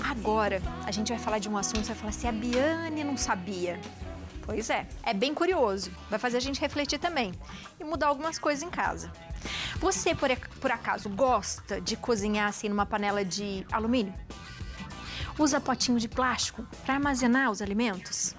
Agora, a gente vai falar de um assunto, você vai falar assim, a Biane não sabia. Pois é bem curioso, vai fazer a gente refletir também e mudar algumas coisas em casa. Você, por acaso, gosta de cozinhar assim numa panela de alumínio? Usa potinho de plástico para armazenar os alimentos?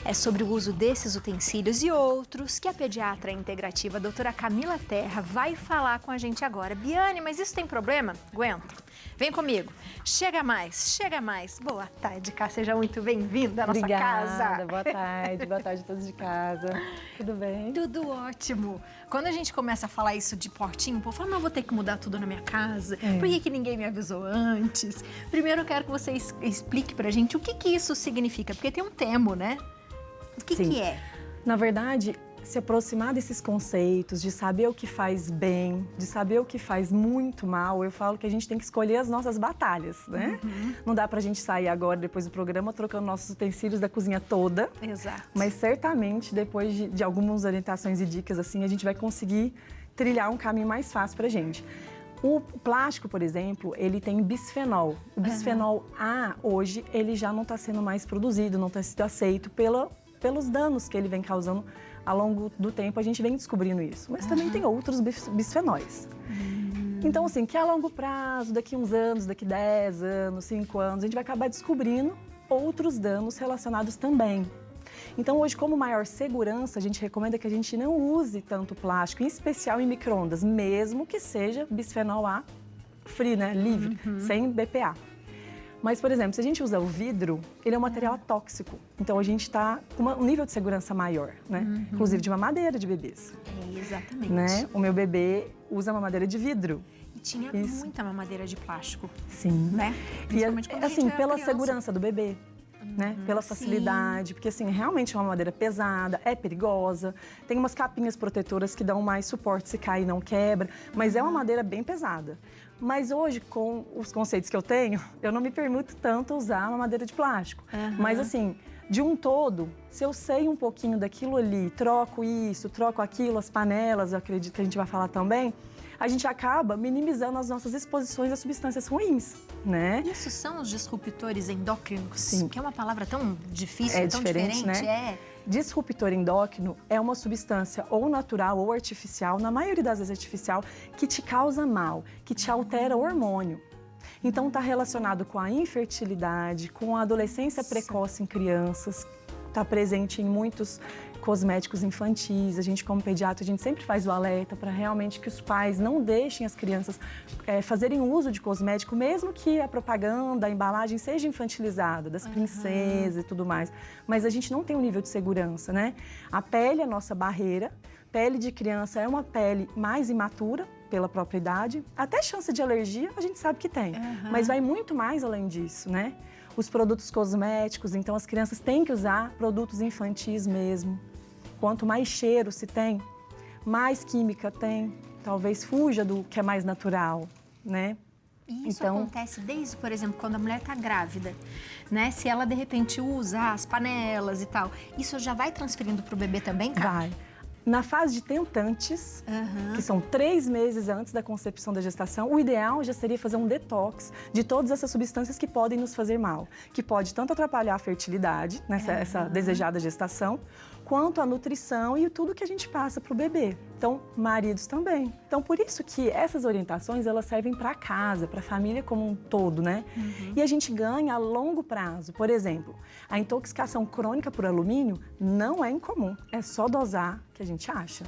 É sobre o uso desses utensílios e outros que a pediatra integrativa a doutora Camila Terra vai falar com a gente agora. Biane, mas isso tem problema? Aguenta. Vem comigo. Chega mais, chega mais. Boa tarde, Cá. Seja muito bem-vinda à nossa casa. Obrigada, boa tarde a todos de casa. Tudo bem? Tudo ótimo. Quando a gente começa a falar isso de potinho, o povo fala, mas eu vou ter que mudar tudo na minha casa. Por que ninguém me avisou antes? Primeiro eu quero que você explique pra gente o que isso significa, porque tem um termo, né? O que é? Na verdade, se aproximar desses conceitos, de saber o que faz bem, de saber o que faz muito mal, eu falo que a gente tem que escolher as nossas batalhas, né? Não dá pra gente sair agora, depois do programa, trocando nossos utensílios da cozinha toda. Exato. Mas certamente, depois de algumas orientações e dicas assim, a gente vai conseguir trilhar um caminho mais fácil pra gente. O plástico, por exemplo, ele tem bisfenol. O bisfenol A, hoje, ele já não está sendo mais produzido, não está sendo aceito pelos danos que ele vem causando ao longo do tempo. A gente vem descobrindo isso. Mas também tem outros bisfenóis. Então, assim, que a longo prazo, daqui uns anos, daqui 10 anos, 5 anos, a gente vai acabar descobrindo outros danos relacionados também. Então, hoje, como maior segurança, a gente recomenda que a gente não use tanto plástico, em especial em micro-ondas, mesmo que seja bisfenol A free, né, livre, sem BPA. Mas, por exemplo, se a gente usa o vidro, ele é um material tóxico. Então, a gente está com um nível de segurança maior, né? Inclusive de mamadeira de bebês. Exatamente. Né? O meu bebê usa mamadeira de vidro. E tinha muita mamadeira de plástico. Sim. Né? E, assim, pela segurança do bebê. Né? Pela facilidade, porque assim, realmente é uma madeira pesada, é perigosa, tem umas capinhas protetoras que dão mais suporte se cair não quebra, mas é uma madeira bem pesada. Mas hoje, com os conceitos que eu tenho, eu não me permito tanto usar uma madeira de plástico. Mas assim, de um todo, se eu sei um pouquinho daquilo ali, troco isso, troco aquilo, as panelas, eu acredito que a gente vai falar também, a gente acaba minimizando as nossas exposições a substâncias ruins, né? Isso são os disruptores endócrinos, Sim. que é uma palavra tão difícil, tão diferente, né? Disruptor endócrino é uma substância ou natural ou artificial, na maioria das vezes artificial, que te causa mal, que te altera o hormônio. Então está relacionado com a infertilidade, com a adolescência precoce em crianças, está presente em muitos cosméticos infantis. A gente, como pediatra, a gente sempre faz o alerta para realmente que os pais não deixem as crianças fazerem uso de cosmético, mesmo que a propaganda, a embalagem seja infantilizada, das princesas e tudo mais. Mas a gente não tem um nível de segurança, né? A pele é a nossa barreira. Pele de criança é uma pele mais imatura, pela própria idade. Até chance de alergia a gente sabe que tem, mas vai muito mais além disso, né? Os produtos cosméticos, então as crianças têm que usar produtos infantis mesmo. Quanto mais cheiro se tem, mais química tem, talvez fuja do que é mais natural, né? E isso acontece desde, por exemplo, quando a mulher está grávida, né? Se ela, de repente, usa as panelas e tal, isso já vai transferindo para o bebê também, cara? Vai. Na fase de tentantes, que são 3 meses antes da concepção da gestação, o ideal já seria fazer um detox de todas essas substâncias que podem nos fazer mal, que pode tanto atrapalhar a fertilidade, essa desejada gestação, quanto a nutrição e tudo que a gente passa para o bebê. Então, maridos também. Então, por isso que essas orientações, elas servem para casa, para a família como um todo, né? E a gente ganha a longo prazo. Por exemplo, a intoxicação crônica por alumínio não é incomum, é só dosar que a gente acha.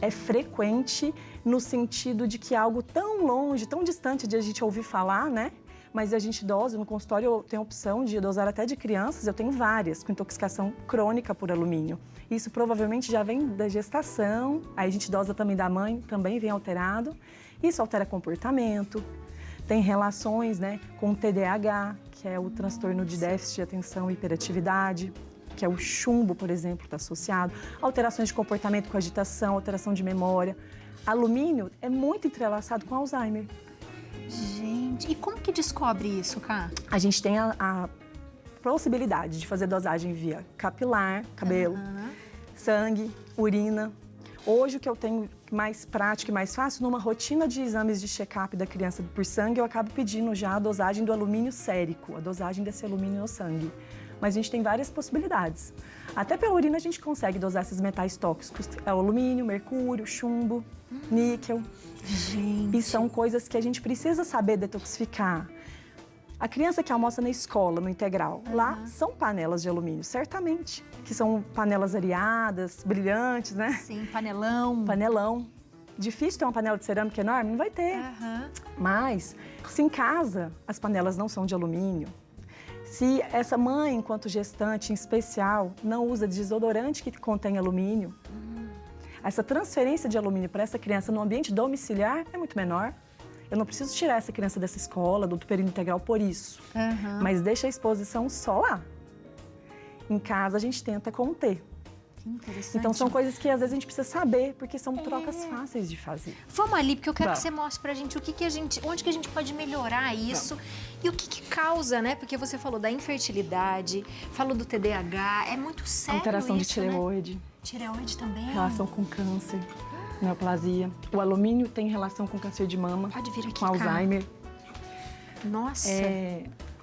É frequente no sentido de que é algo tão longe, tão distante de a gente ouvir falar, né? Mas a gente dosa, no consultório eu tenho a opção de dosar até de crianças, eu tenho várias com intoxicação crônica por alumínio. Isso provavelmente já vem da gestação, aí a gente dosa também da mãe, também vem alterado. Isso altera comportamento, tem relações, né, com o TDAH, que é o transtorno de déficit de atenção e hiperatividade, que é o chumbo, por exemplo, está associado. Alterações de comportamento com agitação, alteração de memória. Alumínio é muito entrelaçado com Alzheimer. Gente, e como que descobre isso, Cá? A gente tem a possibilidade de fazer dosagem via capilar, cabelo, sangue, urina. Hoje o que eu tenho mais prático e mais fácil, numa rotina de exames de check-up da criança por sangue, eu acabo pedindo já a dosagem do alumínio sérico, a dosagem desse alumínio no sangue. Mas a gente tem várias possibilidades. Até pela urina a gente consegue dosar esses metais tóxicos. É o alumínio, mercúrio, chumbo, níquel. Gente. E são coisas que a gente precisa saber detoxificar. A criança que almoça na escola, no integral, lá são panelas de alumínio, certamente. Que são panelas areadas, brilhantes, né? Sim, panelão. Panelão. Difícil ter uma panela de cerâmica enorme? Não vai ter. Mas, se em casa as panelas não são de alumínio, se essa mãe, enquanto gestante em especial, não usa desodorante que contém alumínio, essa transferência de alumínio para essa criança no ambiente domiciliar é muito menor. Eu não preciso tirar essa criança dessa escola, do período integral por isso. Mas deixa a exposição só lá. Em casa a gente tenta conter. Que interessante. Então são coisas que às vezes a gente precisa saber, porque são trocas fáceis de fazer. Vamos ali, porque eu quero Vamos. que você mostre pra gente onde que a gente pode melhorar isso e o que causa, né? Porque você falou da infertilidade, falou do TDAH, é muito sério Alteração de isso, né? tireoide, Tireoide também. relação com câncer, neoplasia. O alumínio tem relação com câncer de mama, Pode vir aqui, com Alzheimer. Nossa.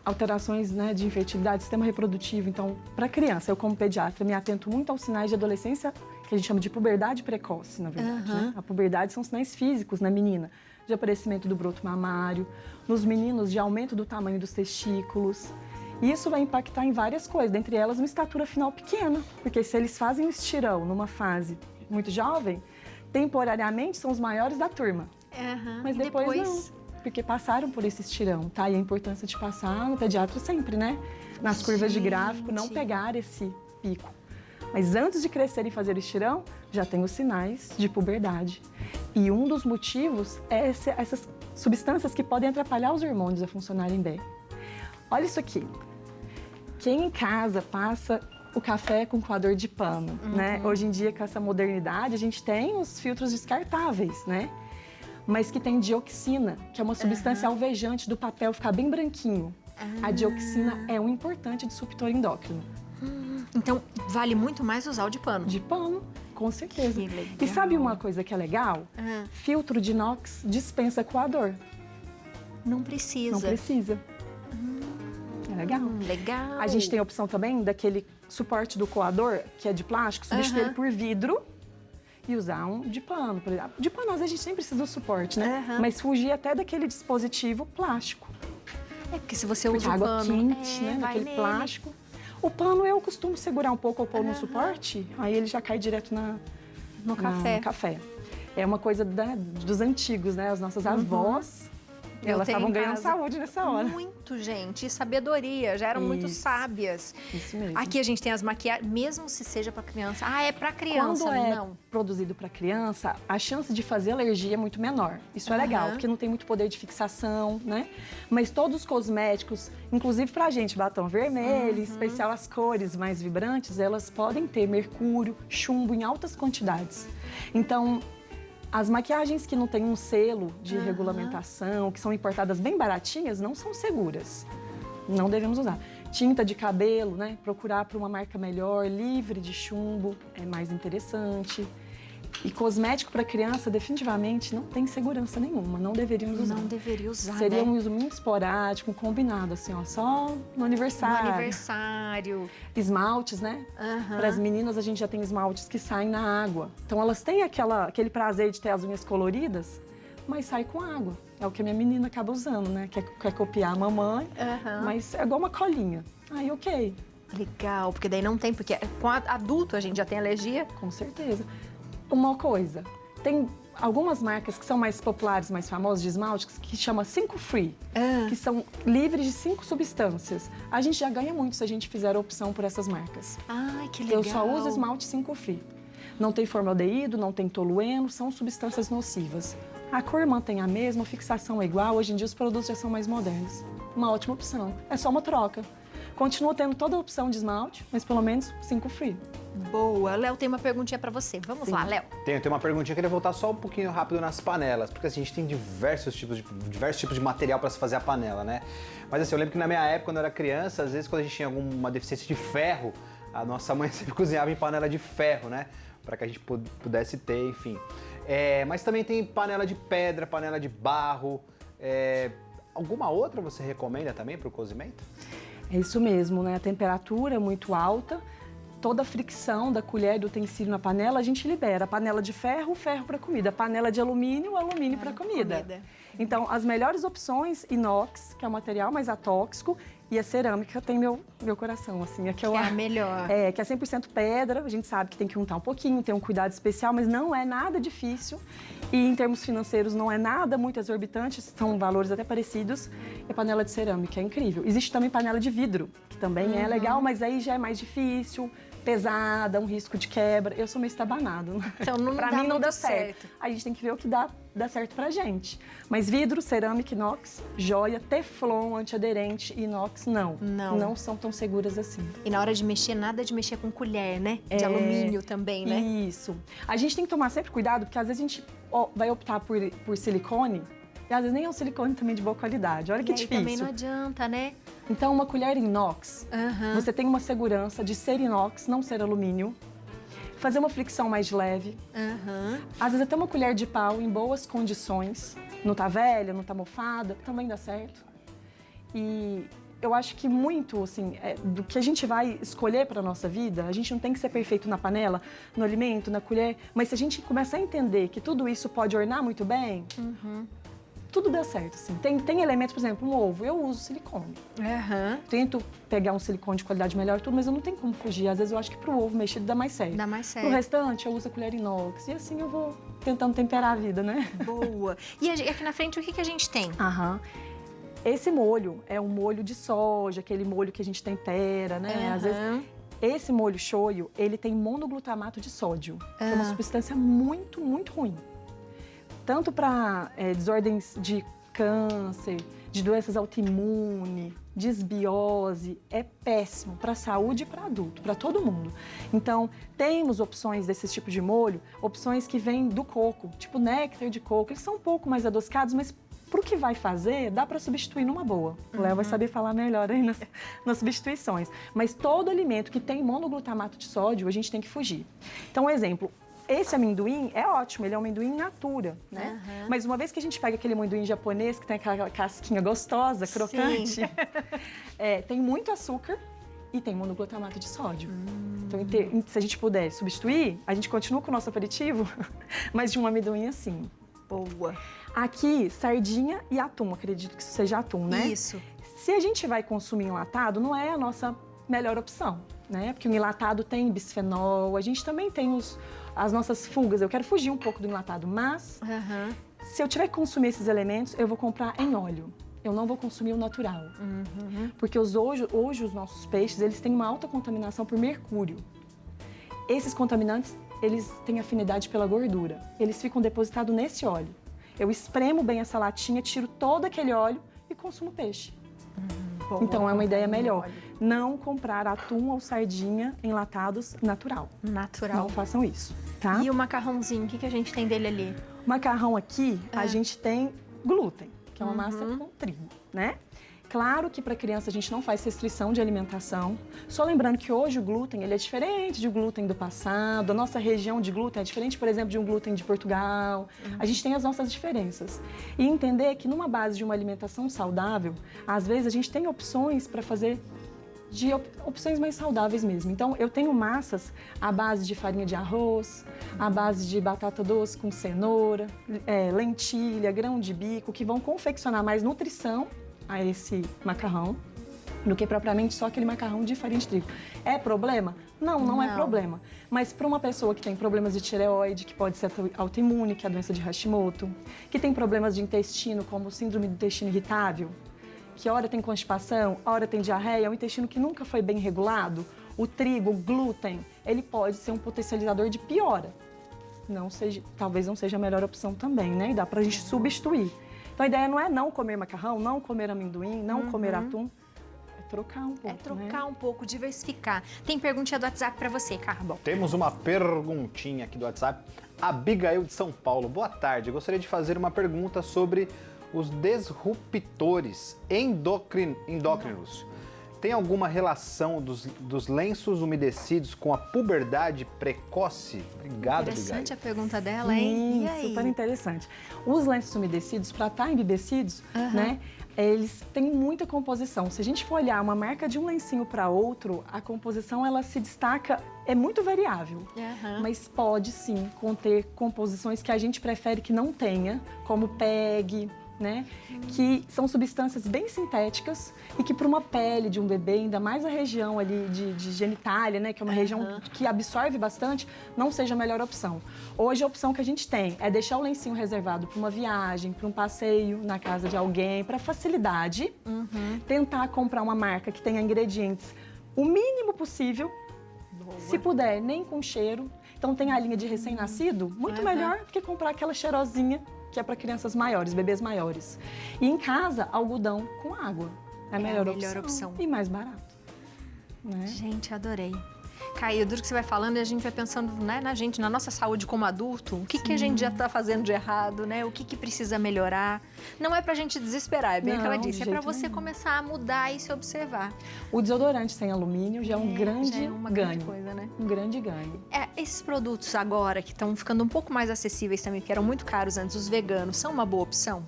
Alterações, né, de infertilidade, sistema reprodutivo. Então, para criança, eu como pediatra me atento muito aos sinais de adolescência, que a gente chama de puberdade precoce, na verdade. Né? A puberdade são sinais físicos na menina, de aparecimento do broto mamário, nos meninos de aumento do tamanho dos testículos. E isso vai impactar em várias coisas, dentre elas uma estatura final pequena, porque se eles fazem um estirão numa fase muito jovem, temporariamente são os maiores da turma. Mas E depois não. Porque passaram por esse estirão, tá? E a importância de passar no pediatra sempre, né? Nas curvas de gráfico, não pegar esse pico. Mas antes de crescer e fazer o estirão, já tem os sinais de puberdade. E um dos motivos é essas substâncias que podem atrapalhar os hormônios a funcionarem bem. Olha isso aqui. Quem em casa passa o café com coador de pano, né? Hoje em dia, com essa modernidade, a gente tem os filtros descartáveis, né? Mas que tem dioxina, que é uma substância alvejante do papel ficar bem branquinho. A dioxina é um importante disruptor endócrino. Então, vale muito mais usar o de pano. De pano, com certeza. Que legal. E sabe uma coisa que é legal? Filtro de inox dispensa coador. Não precisa. Não precisa. É legal. Legal. A gente tem a opção também daquele suporte do coador, que é de plástico, substituir ele por vidro e usar um de pano, por exemplo. De pano, às vezes a gente sempre precisa do suporte, né? Mas fugir até daquele dispositivo plástico. É porque se você usa o água pano, quente, né? vai Daquele nele. plástico. O pano eu costumo segurar um pouco ou pôr no suporte, aí ele já cai direto No café. no café. É uma coisa dos antigos, né? As nossas avós, elas tenho estavam em ganhando casa. saúde nessa hora. Muito, gente. E sabedoria. Já eram muito Isso. sábias. Isso mesmo. Aqui a gente tem as maquiagens, mesmo se seja para criança. Ah, é para criança, Quando é não. produzido para criança, a chance de fazer alergia é muito menor. Isso é legal, porque não tem muito poder de fixação, né? Mas todos os cosméticos, inclusive pra gente, batom vermelho, em especial as cores mais vibrantes, elas podem ter mercúrio, chumbo em altas quantidades. Então, as maquiagens que não têm um selo de regulamentação, que são importadas bem baratinhas, não são seguras. Não devemos usar. Tinta de cabelo, né? Procurar por uma marca melhor, livre de chumbo, é mais interessante. E cosmético para criança, definitivamente, não tem segurança nenhuma. Não deveríamos usar. Não deveria usar, Seria né? um uso muito esporádico, um combinado, assim, ó, só no aniversário. No aniversário. Esmaltes, né? Para as meninas, a gente já tem esmaltes que saem na água. Então, elas têm aquele prazer de ter as unhas coloridas, mas sai com água. É o que a minha menina acaba usando, né? Quer copiar a mamãe, mas é igual uma colinha. Aí, ok. Legal, porque daí não tem, porque com adulto a gente já tem alergia. Com certeza. Uma coisa, tem algumas marcas que são mais populares, mais famosas de esmalte, que chama 5 Free, que são livres de 5 substâncias. A gente já ganha muito se a gente fizer a opção por essas marcas. Ai, que legal. Eu só uso esmalte 5 Free. Não tem formaldeído, não tem tolueno, são substâncias nocivas. A cor mantém a mesma, a fixação é igual, hoje em dia os produtos já são mais modernos. Uma ótima opção, é só uma troca. Continua tendo toda a opção de esmalte, mas pelo menos 5 Free. Boa. Léo, tem uma perguntinha pra você. Vamos lá, Léo. Tem uma perguntinha, eu queria voltar só um pouquinho rápido nas panelas, porque assim, a gente tem diversos tipos de material para se fazer a panela, né? Mas assim, eu lembro que na minha época, quando eu era criança, às vezes quando a gente tinha alguma deficiência de ferro, a nossa mãe sempre cozinhava em panela de ferro, né? Para que a gente pudesse ter, enfim. Mas também tem panela de pedra, panela de barro. Alguma outra você recomenda também para o cozimento? É isso mesmo, né? A temperatura é muito alta, toda a fricção da colher e do utensílio na panela a gente libera. A panela de ferro, ferro para comida. A panela de alumínio, alumínio para comida. Então, as melhores opções, inox, que é o material mais atóxico, e a cerâmica tem meu coração, assim. Que é a melhor. Que é 100% pedra, a gente sabe que tem que untar um pouquinho, tem um cuidado especial, mas não é nada difícil. E em termos financeiros não é nada muito exorbitante, são valores até parecidos. E a panela de cerâmica é incrível. Existe também panela de vidro, que também é legal, mas aí já é mais difícil, pesada, um risco de quebra. Eu sou meio estabanado. Então não pra dá mim não muito dá certo. A gente tem que ver o que dá certo pra gente. Mas vidro, cerâmica, inox, joia, teflon, antiaderente e inox, não são tão seguras assim. E na hora de mexer, nada de mexer com colher, né? De alumínio também, né? Isso. A gente tem que tomar sempre cuidado, porque às vezes a gente vai optar por silicone, e às vezes nem é um silicone também de boa qualidade. Olha que difícil. Também não adianta, né? Então, uma colher inox, você tem uma segurança de ser inox, não ser alumínio. Fazer uma fricção mais leve. Às vezes até uma colher de pau em boas condições. Não tá velha, não tá mofada, também dá certo. E eu acho que muito, assim, do que a gente vai escolher para nossa vida, a gente não tem que ser perfeito na panela, no alimento, na colher, mas se a gente começar a entender que tudo isso pode ornar muito bem, tudo dá certo, assim. Tem elementos, por exemplo, um ovo, eu uso silicone. Tento pegar um silicone de qualidade melhor, tudo, mas eu não tenho como fugir. Às vezes eu acho que pro ovo mexido dá mais certo. Dá mais certo. Pro restante, eu uso a colher inox. E assim eu vou tentando temperar a vida, né? Boa. E aqui na frente, o que a gente tem? Esse molho é um molho de soja, aquele molho que a gente tempera, né? Às vezes, esse molho shoyu, ele tem monoglutamato de sódio, que é uma substância muito, muito ruim. Tanto para desordens de câncer, de doenças autoimunes, desbiose, é péssimo para a saúde e para adulto, para todo mundo. Então, temos opções desse tipo de molho, opções que vêm do coco, tipo néctar de coco. Eles são um pouco mais adocicados, mas para o que vai fazer, dá para substituir numa boa. O Léo vai saber falar melhor aí nas substituições. Mas todo alimento que tem monoglutamato de sódio, a gente tem que fugir. Então, um exemplo. Esse amendoim é ótimo, ele é um amendoim natura, né? Mas uma vez que a gente pega aquele amendoim japonês, que tem aquela casquinha gostosa, crocante, tem muito açúcar e tem monoglutamato de sódio. Então, se a gente puder substituir, a gente continua com o nosso aperitivo, mas de um amendoim assim. Boa. Aqui, sardinha e atum, acredito que isso seja atum, né? Isso. Se a gente vai consumir enlatado, não é a nossa melhor opção, né? Porque o enlatado tem bisfenol, a gente também tem as nossas fugas. Eu quero fugir um pouco do enlatado, mas se eu tiver que consumir esses elementos, eu vou comprar em óleo. Eu não vou consumir o natural. Porque hoje os nossos peixes, eles têm uma alta contaminação por mercúrio. Esses contaminantes, eles têm afinidade pela gordura. Eles ficam depositados nesse óleo. Eu espremo bem essa latinha, tiro todo aquele óleo e consumo peixe. Então é uma ideia melhor. Não comprar atum ou sardinha enlatados natural. Não façam isso, tá? E o macarrãozinho, o que a gente tem dele ali? O macarrão aqui, a gente tem glúten, que é uma massa com trigo, né? Claro que para criança a gente não faz restrição de alimentação. Só lembrando que hoje o glúten ele é diferente do glúten do passado. A nossa região de glúten é diferente, por exemplo, de um glúten de Portugal. A gente tem as nossas diferenças. E entender que numa base de uma alimentação saudável, às vezes a gente tem opções para fazer de opções mais saudáveis mesmo. Então, eu tenho massas à base de farinha de arroz, à base de batata doce com cenoura, lentilha, grão de bico, que vão confeccionar mais nutrição a esse macarrão do que propriamente só aquele macarrão de farinha de trigo. É problema? Não é problema. Mas para uma pessoa que tem problemas de tireoide, que pode ser autoimune, que é a doença de Hashimoto, que tem problemas de intestino, como síndrome do intestino irritável, que hora tem constipação, hora tem diarreia, é um intestino que nunca foi bem regulado, o trigo, o glúten, ele pode ser um potencializador de piora. Talvez não seja a melhor opção também, né? E dá pra gente substituir. Então a ideia não é não comer macarrão, não comer amendoim, não comer atum. É trocar um pouco, É trocar um pouco, diversificar. Tem perguntinha do WhatsApp pra você, Carbon. Temos uma perguntinha aqui do WhatsApp. Abigail de São Paulo. Boa tarde. Eu gostaria de fazer uma pergunta sobre os disruptores endócrinos. tem alguma relação dos lenços umedecidos com a puberdade precoce? Obrigado, Interessante a pergunta dela, hein? Sim, E aí? super interessante. Os lenços umedecidos, para estar embebecidos, né, eles têm muita composição. Se a gente for olhar uma marca de um lencinho para outro, a composição ela se destaca, é muito variável. Mas pode sim conter composições que a gente prefere que não tenha, como PEG, né? Que são substâncias bem sintéticas e que para uma pele de um bebê, ainda mais a região ali de genitália, né? Que é uma região que absorve bastante, não seja a melhor opção. Hoje a opção que a gente tem é deixar o lencinho reservado para uma viagem, para um passeio na casa de alguém, para facilidade. Tentar comprar uma marca que tenha ingredientes o mínimo possível. Se puder, nem com cheiro. Então tem a linha de recém-nascido, muito melhor do que comprar aquela cheirosinha que é para crianças maiores, bebês maiores. E em casa, algodão com água. É a melhor opção. E mais barato. Né? Gente, adorei. Caio, duro que você vai falando e a gente vai pensando, né, na gente, na nossa saúde como adulto, o que a gente já está fazendo de errado, né? O que precisa melhorar. Não é pra gente desesperar, é bem o que ela disse, é pra você começar a mudar e se observar. O desodorante sem alumínio já é um grande já é uma ganho. grande coisa, né? Um grande ganho. Esses produtos agora que estão ficando um pouco mais acessíveis também, que eram muito caros antes, os veganos, são uma boa opção?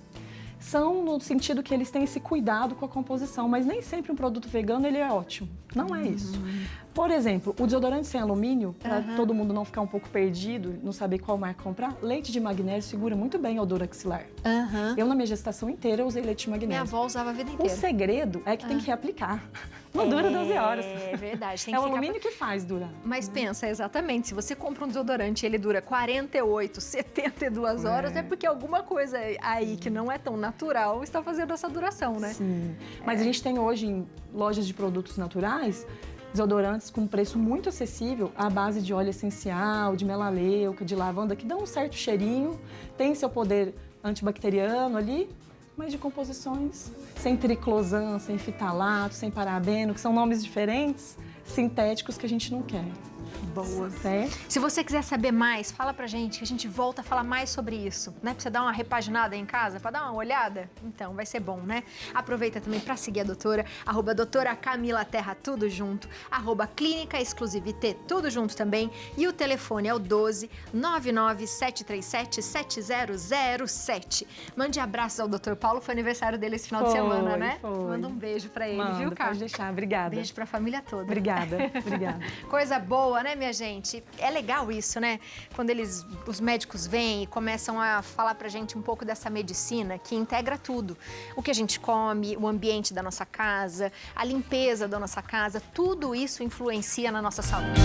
São no sentido que eles têm esse cuidado com a composição, mas nem sempre um produto vegano ele é ótimo. Não é isso. Por exemplo, o desodorante sem alumínio, para todo mundo não ficar um pouco perdido, não saber qual marca comprar, leite de magnésio segura muito bem a odor axilar. Eu, na minha gestação inteira, usei leite de magnésio. Minha avó usava a vida inteira. O segredo é que tem que reaplicar. Não dura 12 horas. É verdade. Tem É que o alumínio que faz durar. Mas pensa, exatamente, se você compra um desodorante e ele dura 48, 72 horas, é porque alguma coisa aí que não é tão natural está fazendo essa duração, né? Sim. Mas a gente tem hoje em lojas de produtos naturais desodorantes com preço muito acessível à base de óleo essencial, de melaleuca, de lavanda, que dão um certo cheirinho, tem seu poder antibacteriano ali, mas de composições sem triclosan, sem fitalato, sem parabeno, que são nomes diferentes, sintéticos que a gente não quer. Boa. Certo? Se você quiser saber mais, fala pra gente, que a gente volta a falar mais sobre isso, né? Pra você dar uma repaginada aí em casa, pra dar uma olhada. Então, vai ser bom, né? Aproveita também pra seguir a doutora, @doutora Camila Terra, tudo junto, @Clínica Exclusivité, tudo junto também. E o telefone é o 12 99 737 7007. Mande abraços ao Dr. Paulo, foi aniversário dele esse final de semana, né? Foi. Manda um beijo pra ele, Manda, viu, Cá? pode deixar, obrigada. Beijo pra família toda. Obrigada, obrigada. Coisa boa, né, minha gente? É legal isso, né? Quando os médicos vêm e começam a falar pra gente um pouco dessa medicina que integra tudo. O que a gente come, o ambiente da nossa casa, a limpeza da nossa casa, tudo isso influencia na nossa saúde.